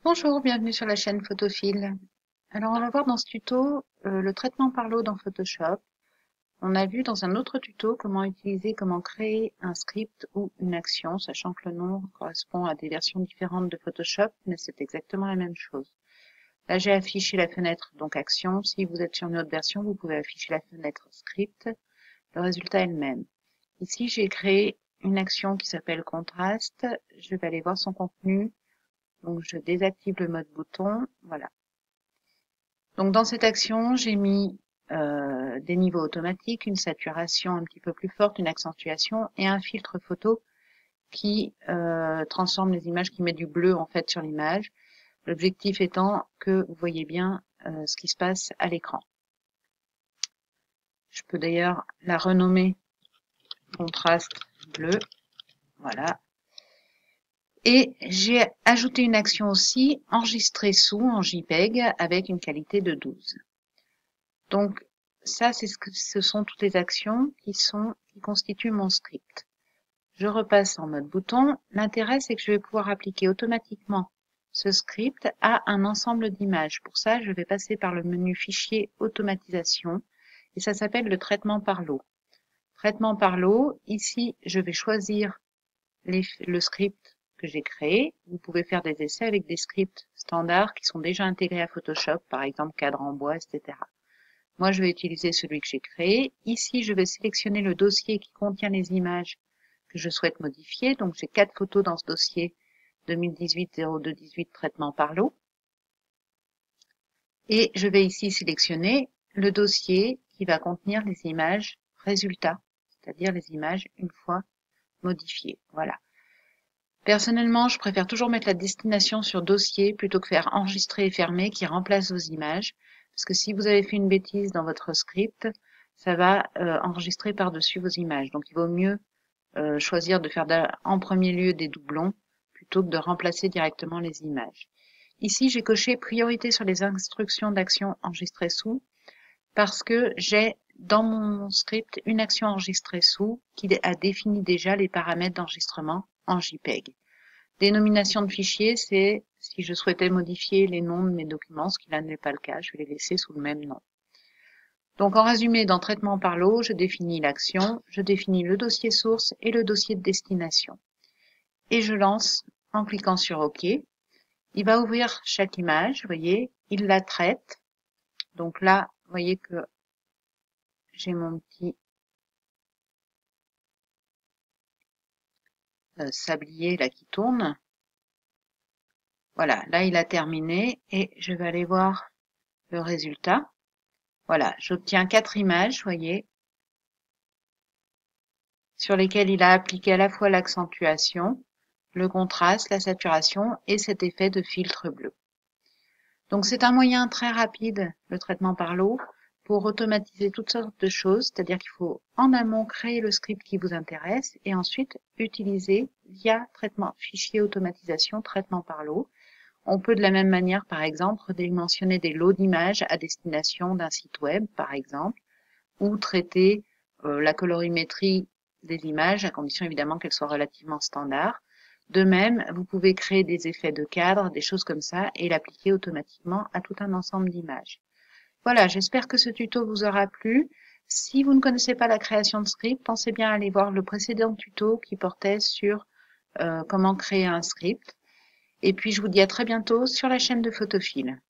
Bonjour, bienvenue sur la chaîne Photophile. Alors on va voir dans ce tuto le traitement par l'eau dans Photoshop. On a vu dans un autre tuto comment créer un script ou une action, sachant que le nom correspond à des versions différentes de Photoshop, mais c'est exactement la même chose. Là j'ai affiché la fenêtre donc action. Si vous êtes sur une autre version, vous pouvez afficher la fenêtre script. Le résultat est le même. Ici j'ai créé une action qui s'appelle contraste. Je vais aller voir son contenu. Donc je désactive le mode bouton, voilà. Donc dans cette action, j'ai mis des niveaux automatiques, une saturation un petit peu plus forte, une accentuation et un filtre photo qui transforme les images, qui met du bleu en fait sur l'image. L'objectif étant que vous voyez bien ce qui se passe à l'écran. Je peux d'ailleurs la renommer contraste bleu, voilà. Et j'ai ajouté une action aussi, enregistrer sous en JPEG avec une qualité de 12. Donc ça, ce sont toutes les actions qui constituent mon script. Je repasse en mode bouton. L'intérêt, c'est que je vais pouvoir appliquer automatiquement ce script à un ensemble d'images. Pour ça, je vais passer par le menu Fichier Automatisation et ça s'appelle le traitement par l'eau. Traitement par l'eau, ici, je vais choisir le script que j'ai créé. Vous pouvez faire des essais avec des scripts standards qui sont déjà intégrés à Photoshop, par exemple cadre en bois, etc. Moi, je vais utiliser celui que j'ai créé. Ici, je vais sélectionner le dossier qui contient les images que je souhaite modifier. Donc, j'ai 4 photos dans ce dossier 2018-02-18 traitement par l'eau. Et je vais ici sélectionner le dossier qui va contenir les images résultats, c'est-à-dire les images une fois modifiées. Voilà. Personnellement, je préfère toujours mettre la destination sur dossier plutôt que faire enregistrer et fermer qui remplace vos images. Parce que si vous avez fait une bêtise dans votre script, ça va enregistrer par-dessus vos images. Donc il vaut mieux choisir de faire en premier lieu des doublons plutôt que de remplacer directement les images. Ici, j'ai coché priorité sur les instructions d'action enregistrées sous parce que j'ai dans mon script une action enregistrée sous qui a défini déjà les paramètres d'enregistrement en JPEG. Dénomination de fichier, c'est si je souhaitais modifier les noms de mes documents, ce qui là n'est pas le cas, je vais les laisser sous le même nom. Donc en résumé, dans traitement par l'eau, je définis l'action, je définis le dossier source et le dossier de destination. Et je lance en cliquant sur OK. Il va ouvrir chaque image, vous voyez, il la traite. Donc là, vous voyez que j'ai mon petit sablier là qui tourne. Voilà, là il a terminé et je vais aller voir le résultat. Voilà, j'obtiens 4 images, vous voyez, sur lesquelles il a appliqué à la fois l'accentuation, le contraste, la saturation et cet effet de filtre bleu. Donc c'est un moyen très rapide, le traitement par l'eau, pour automatiser toutes sortes de choses, c'est-à-dire qu'il faut en amont créer le script qui vous intéresse et ensuite utiliser via traitement fichier automatisation traitement par l'eau. On peut de la même manière, par exemple, redimensionner des lots d'images à destination d'un site web, par exemple, ou traiter la colorimétrie des images, à condition évidemment qu'elles soient relativement standards. De même, vous pouvez créer des effets de cadre, des choses comme ça, et l'appliquer automatiquement à tout un ensemble d'images. Voilà, j'espère que ce tuto vous aura plu. Si vous ne connaissez pas la création de script, pensez bien à aller voir le précédent tuto qui portait sur comment créer un script. Et puis je vous dis à très bientôt sur la chaîne de Photophile.